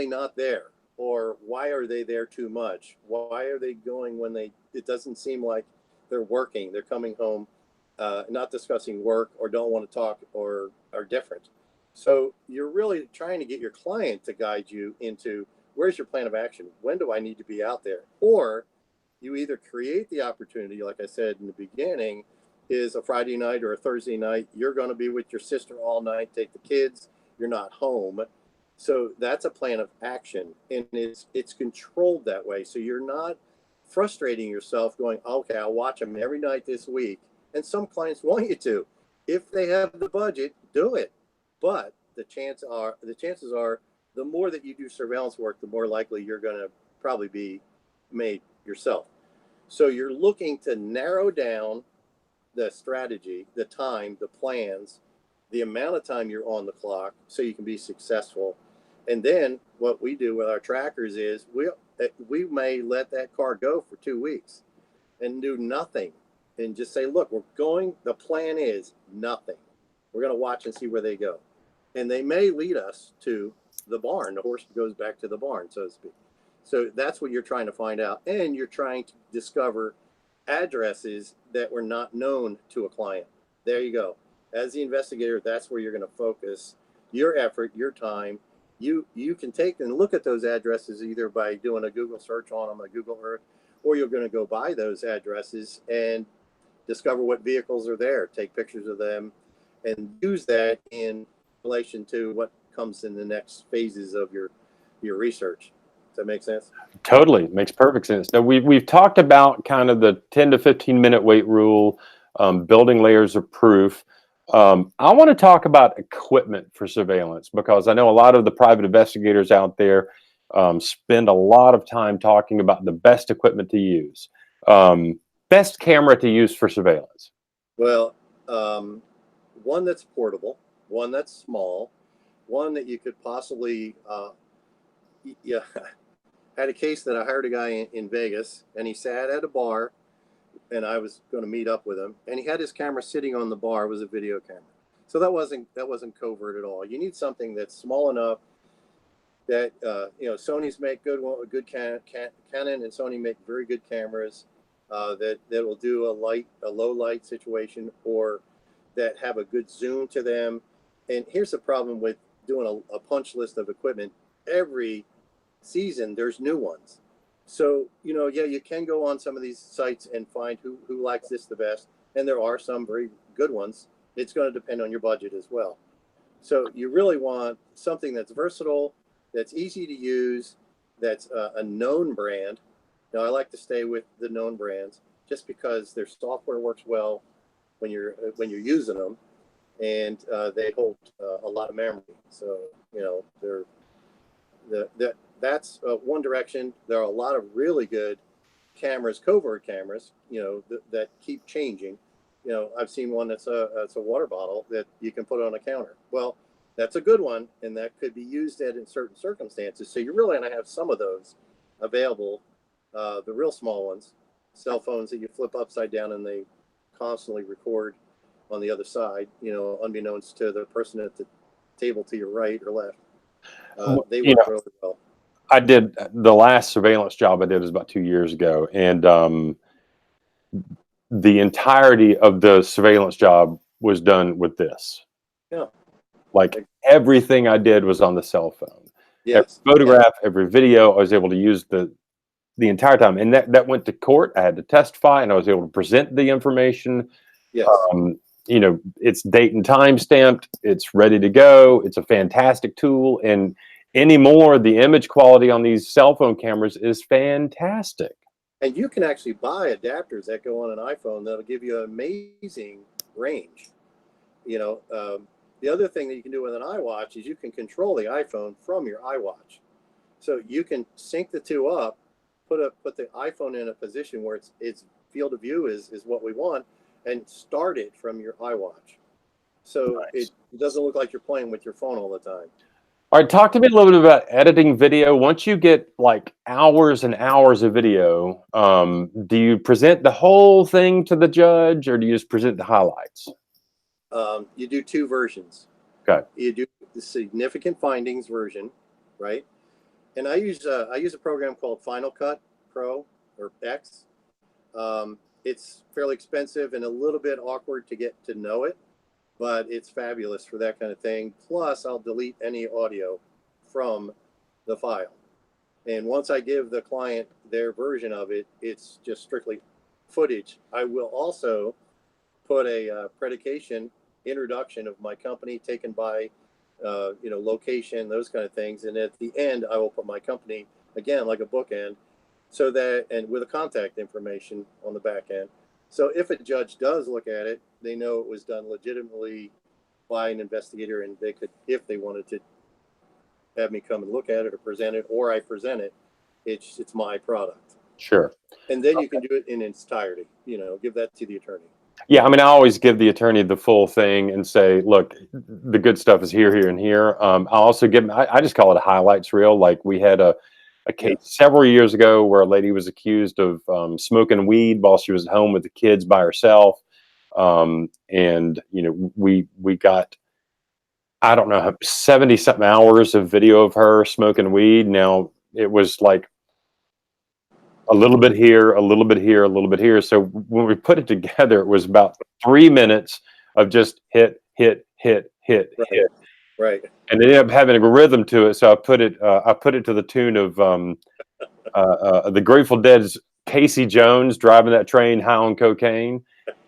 B: not there, or why are they there too much? Why are they going when it doesn't seem like they're working, they're coming home not discussing work or don't want to talk or are different. So you're really trying to get your client to guide you into where's your plan of action? When do I need to be out there? Or you either create the opportunity, like I said in the beginning, is a Friday night or a Thursday night. You're going to be with your sister all night, take the kids, you're not home. So that's a plan of action, and it's controlled that way. So you're not frustrating yourself going, okay, I'll watch them every night this week. And some clients want you to. If they have the budget, do it. But the chances are the more that you do surveillance work, the more likely you're going to probably be made yourself. So you're looking to narrow down the strategy, the time, the plans, the amount of time you're on the clock so you can be successful. And then what we do with our trackers is we may let that car go for 2 weeks and do nothing and just say, look, the plan is nothing. We're going to watch and see where they go. And they may lead us to the barn. The horse goes back to the barn, so to speak. So that's what you're trying to find out. And you're trying to discover addresses that were not known to a client. There you go. As the investigator, that's where you're going to focus your effort, your time. You can take and look at those addresses either by doing a Google search on them, a Google Earth, or you're going to go by those addresses and discover what vehicles are there, take pictures of them, and use that in relation to what comes in the next phases of your research. Does that make sense?
A: Totally, makes perfect sense. Now we've talked about kind of the 10 to 15 minute wait rule, building layers of proof. I want to talk about equipment for surveillance because I know a lot of the private investigators out there spend a lot of time talking about the best equipment to use, best camera to use for surveillance.
B: Well, one that's portable, one that's small, one that you could possibly, yeah. Had a case that I hired a guy in Vegas, and he sat at a bar, and I was going to meet up with him, and he had his camera sitting on the bar. It was a video camera, so that wasn't covert at all. You need something that's small enough that Sony's make good Canon and Sony make very good cameras that will do a low light situation, or that have a good zoom to them. And here's the problem with doing a punch list of equipment. Every season there's new ones, so yeah, you can go on some of these sites and find who likes this the best, and there are some very good ones. It's going to depend on your budget as well. So you really want something that's versatile, that's easy to use, that's a known brand. Now I like to stay with the known brands just because their software works well when you're using them, and they hold a lot of memory. So that's one direction. There are a lot of really good cameras, covert cameras, that keep changing. I've seen one that's a water bottle that you can put on a counter. Well, that's a good one, and that could be used in certain circumstances. So you're really going to have some of those available. The real small ones, cell phones that you flip upside down and they constantly record on the other side, unbeknownst to the person at the table to your right or left. They work really well.
A: I did the last surveillance job I did was about 2 years ago, and the entirety of the surveillance job was done with this.
B: Yeah.
A: Like everything I did was on the cell phone.
B: Yes.
A: Every photograph, every video, I was able to use the entire time, and that went to court. I had to testify, and I was able to present the information.
B: Yes.
A: It's date and time stamped. It's ready to go. It's a fantastic tool, and anymore, the image quality on these cell phone cameras is fantastic.
B: And you can actually buy adapters that go on an iPhone that'll give you an amazing range. The other thing that you can do with an iWatch is you can control the iPhone from your iWatch. So you can sync the two up, put the iPhone in a position where its field of view is what we want, and start it from your iWatch. So nice. It doesn't look like you're playing with your phone all the time.
A: All right, talk to me a little bit about editing video. Once you get like hours and hours of video, do you present the whole thing to the judge, or do you just present the highlights?
B: You do two versions.
A: Okay.
B: You do the significant findings version, right? And I use a program called Final Cut Pro or X, it's fairly expensive and a little bit awkward to get to know it, but it's fabulous for that kind of thing. Plus, I'll delete any audio from the file. And once I give the client their version of it, it's just strictly footage. I will also put a predication introduction of my company taken by, location, those kind of things. And at the end, I will put my company again, like a bookend, so that, and with a contact information on the back end. So if a judge does look at it, they know it was done legitimately by an investigator, and they could, if they wanted to have me come and look at it or present it, or I present it, it's my product.
A: Sure.
B: And then you can do it in its entirety, give that to the attorney.
A: Yeah, I mean, I always give the attorney the full thing and say, look, the good stuff is here, here, and here. I also give them, I just call it a highlights reel. Like we had a case several years ago where a lady was accused of smoking weed while she was at home with the kids by herself. And, we got, I don't know, 70 something hours of video of her smoking weed. Now it was like a little bit here, a little bit here, a little bit here. So when we put it together, it was about 3 minutes of just hit, hit, hit, hit,
B: Right.
A: hit.
B: Right.
A: And it ended up having a rhythm to it. So I put it to the tune of the Grateful Dead's Casey Jones driving that train high on cocaine.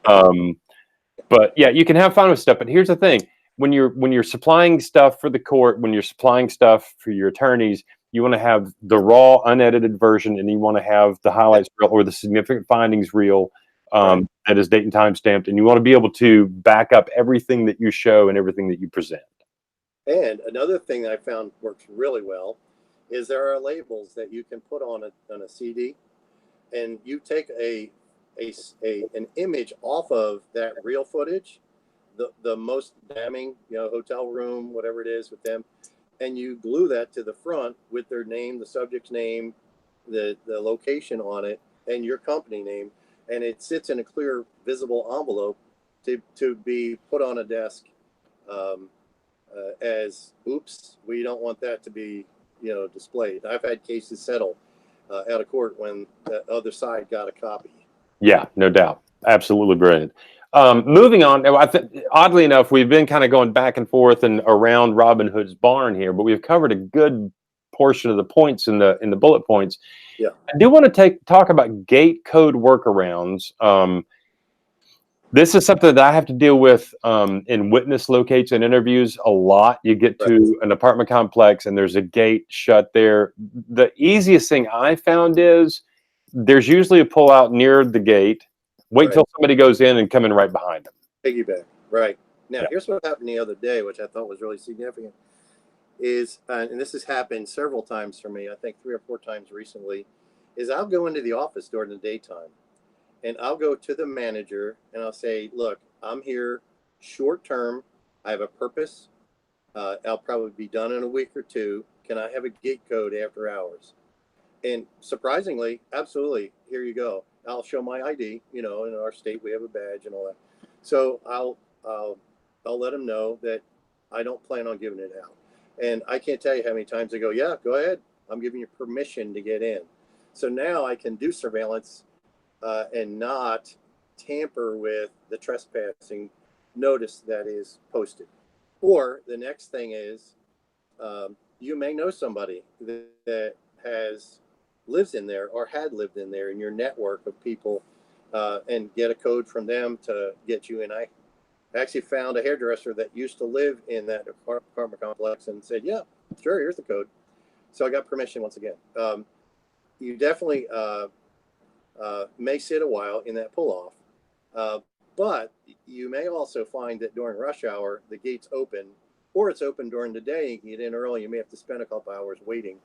A: But yeah, you can have fun with stuff. But here's the thing: when you're supplying stuff for the court, when you're supplying stuff for your attorneys, you want to have the raw, unedited version, and you want to have the highlights reel or the significant findings reel
B: Right.
A: that is date and time stamped, and you want to be able to back up everything that you show and everything that you present.
B: And another thing that I found works really well is there are labels that you can put on a CD, and you take an image off of that real footage, the most damning, hotel room, whatever it is with them, and you glue that to the front with their name, the subject's name, the location on it, and your company name, and it sits in a clear, visible envelope to be put on a desk. As oops, we don't want that to be displayed. I've had cases settle out of court when the other side got a copy.
A: Yeah, no doubt, absolutely brilliant. Moving on, I think oddly enough, we've been kind of going back and forth and around Robin Hood's barn here, but we've covered a good portion of the points in the bullet points.
B: Yeah.
A: I do want to talk about gate code workarounds. This is something that I have to deal with in witness locates and interviews a lot. You get to an apartment complex and there's a gate shut there. The easiest thing I found is there's usually a pullout near the gate. Wait till somebody goes in and come in right behind them.
B: Piggyback. Right. Now,
A: Yeah.
B: here's what happened the other day, which I thought was really significant, is, and this has happened several times for me, I think 3 or 4 times recently, is I'll go into the office during the daytime and I'll go to the manager and I'll say, look, I'm here short term. I have a purpose. I'll probably be done in a week or 2. Can I have a gate code after hours? And surprisingly, absolutely, here you go. I'll show my ID. In our state we have a badge and all that. So I'll let them know that I don't plan on giving it out. And I can't tell you how many times they go, yeah, go ahead. I'm giving you permission to get in. So now I can do surveillance and not tamper with the trespassing notice that is posted. Or the next thing is, you may know somebody that lives in there or had lived in there in your network of people, and get a code from them to get you in. I actually found a hairdresser that used to live in that apartment complex and said, yeah, sure, here's the code. So I got permission once again. You definitely may sit a while in that pull off, but you may also find that during rush hour, the gate's open, or it's open during the day. You can get in early. You may have to spend a couple hours waiting,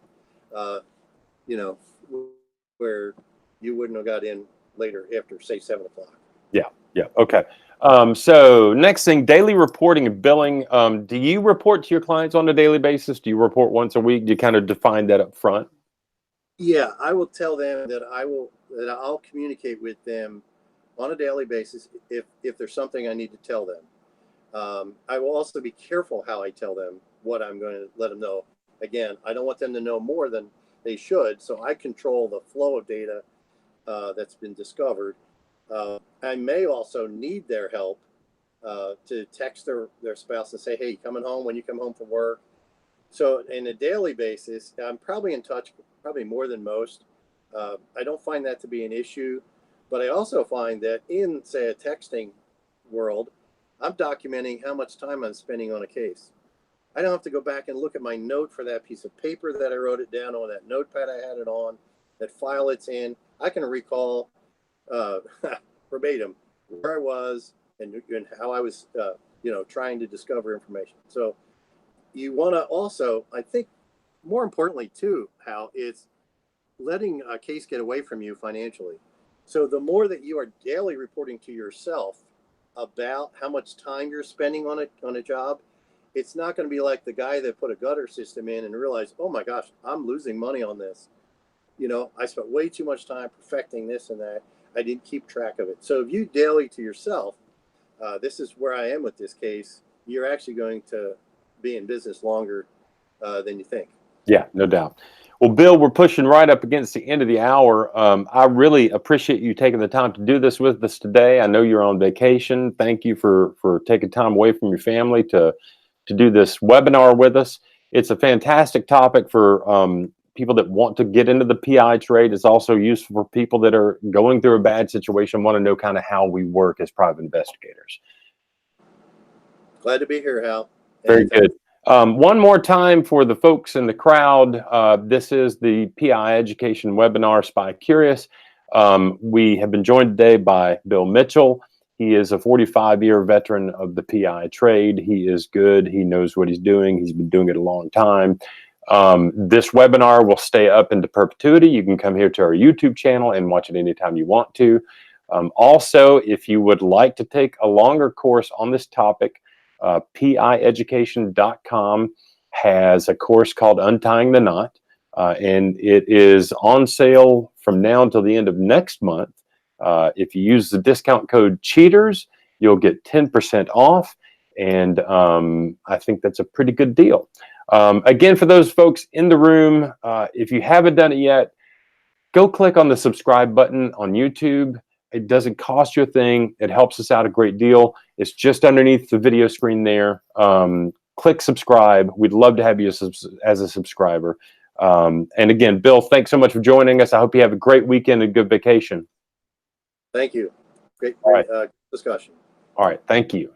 B: where you wouldn't have got in later after, say, 7 o'clock.
A: Yeah. Okay. So next thing, daily reporting and billing. Do you report to your clients on a daily basis? Do you report once a week? Do you kind of define that up front?
B: Yeah, I will tell them that I'll communicate with them on a daily basis if there's something I need to tell them. I will also be careful how I tell them what I'm going to let them know. Again, I don't want them to know more than they should, so I control the flow of data that's been discovered. I may also need their help to text their spouse and say, hey, coming home when you come home from work. So in a daily basis, I'm probably in touch, probably more than most. I don't find that to be an issue, but I also find that in, say, a texting world, I'm documenting how much time I'm spending on a case. I don't have to go back and look at my note for that piece of paper that I wrote it down on, that notepad I had it on, that file it's in. I can recall uh, verbatim where I was and how I was, trying to discover information. So you want to also, I think, more importantly too, Hal, is letting a case get away from you financially. So the more that you are daily reporting to yourself about how much time you're spending on a job, it's not going to be like the guy that put a gutter system in and realized, oh my gosh, I'm losing money on this. I spent way too much time perfecting this and that. I didn't keep track of it. So if you daily to yourself, this is where I am with this case, you're actually going to be in business longer than you think.
A: Yeah, no doubt. Well, Bill, we're pushing right up against the end of the hour. I really appreciate you taking the time to do this with us today. I know you're on vacation. Thank you for taking time away from your family to do this webinar with us. It's a fantastic topic for people that want to get into the PI trade. It's also useful for people that are going through a bad situation, want to know kind of how we work as private investigators.
B: Glad to be here, Hal.
A: Very
B: Anytime.
A: good. One more time for the folks in the crowd, this is the PI Education Webinar Spy Curious. We have been joined today by Bill Mitchell. He is a 45-year veteran of the PI trade. He is good. He knows what he's doing. He's been doing it a long time. This webinar will stay up into perpetuity. You can come here to our YouTube channel and watch it anytime you want to. Also, if you would like to take a longer course on this topic, pieducation.com has a course called Untying the Knot, and it is on sale from now until the end of next month. If you use the discount code CHEATERS, you'll get 10% off, and I think that's a pretty good deal. Again, for those folks in the room, if you haven't done it yet, go click on the subscribe button on YouTube. It doesn't cost you a thing. It helps us out a great deal. It's just underneath the video screen there. Click subscribe. We'd love to have you as a subscriber. And again, Bill, thanks so much for joining us. I hope you have a great weekend and good vacation.
B: Thank you. Great
A: All right.
B: discussion.
A: All right. Thank you.